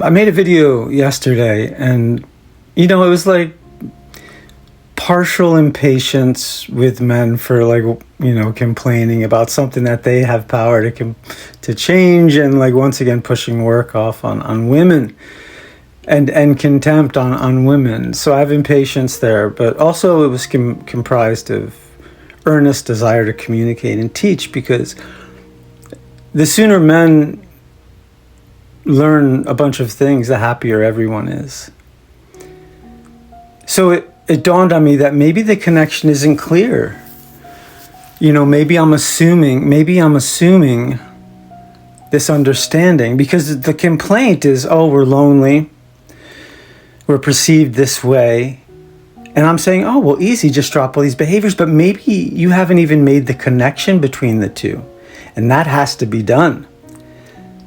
I made a video yesterday, and it was like partial impatience with men for complaining about something that they have power to change, and once again pushing work off on women, and contempt on women. So I have impatience there, but also it was comprised of earnest desire to communicate and teach, because the sooner men learn a bunch of things, the happier everyone is. So it dawned on me that maybe the connection isn't clear. Maybe I'm assuming this understanding, because the complaint is, oh, we're lonely, we're perceived this way. And I'm saying, oh, well, easy, just drop all these behaviors. But maybe you haven't even made the connection between the two. And that has to be done.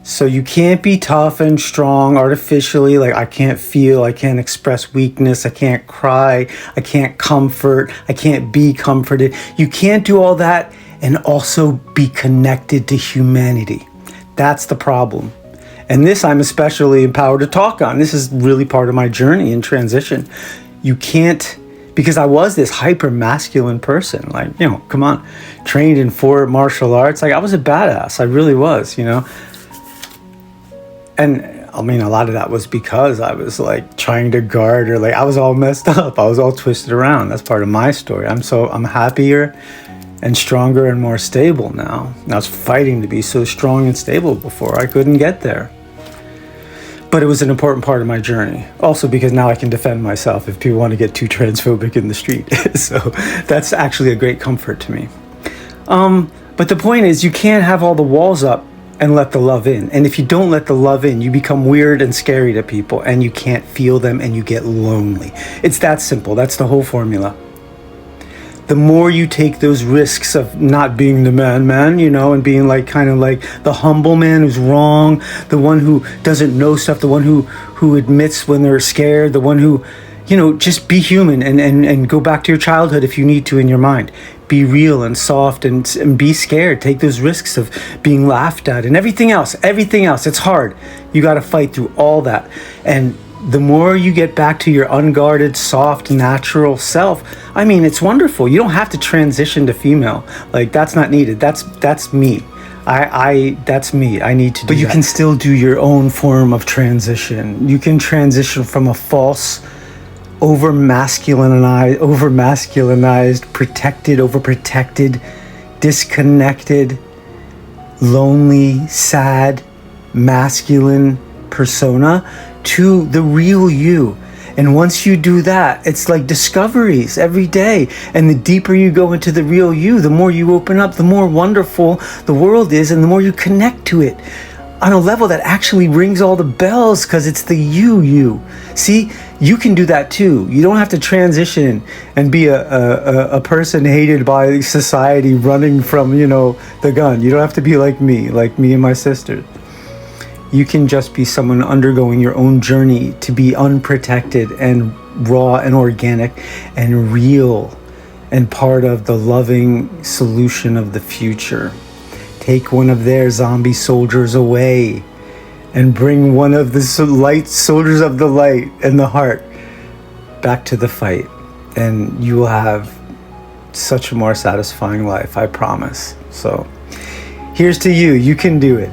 So you can't be tough and strong artificially, like I can't feel, I can't express weakness, I can't cry, I can't comfort, I can't be comforted. You can't do all that and also be connected to humanity. That's the problem. And this I'm especially empowered to talk on. This is really part of my journey in transition. You can't, because I was this hyper masculine person, come on, trained in 4 martial arts. I was a badass. I really was, And I mean, a lot of that was because I was trying to guard, or I was all messed up. I was all twisted around. That's part of my story. I'm happier and stronger and more stable now. I was fighting to be so strong and stable before. I couldn't get there. But it was an important part of my journey. Also because now I can defend myself if people want to get too transphobic in the street. So that's actually a great comfort to me. But the point is, you can't have all the walls up and let the love in. And if you don't let the love in, you become weird and scary to people, and you can't feel them, and you get lonely. It's that simple. That's the whole formula. The more you take those risks of not being the man, and being kind of the humble man who's wrong, the one who doesn't know stuff, the one who admits when they're scared, the one who, just be human and go back to your childhood if you need to in your mind. Be real and soft and be scared. Take those risks of being laughed at and everything else. It's hard. You got to fight through all that. And the more you get back to your unguarded, soft, natural self, it's wonderful. You don't have to transition to female. That's not needed. That's me. That's me. I need to do that. But you can still do your own form of transition. You can transition from a false, over-masculinized, overprotected, disconnected, lonely, sad, masculine persona to the real you. And once you do that, it's like discoveries every day. And the deeper you go into the real you, the more you open up, the more wonderful the world is, and the more you connect to it on a level that actually rings all the bells, because it's the you. See, you can do that too. You don't have to transition and be a person hated by society running from, the gun. You don't have to be like me and my sister. You can just be someone undergoing your own journey to be unprotected and raw and organic and real and part of the loving solution of the future. Take one of their zombie soldiers away and bring one of the light soldiers of the light and the heart back to the fight. And you will have such a more satisfying life, I promise. So here's to you. You can do it.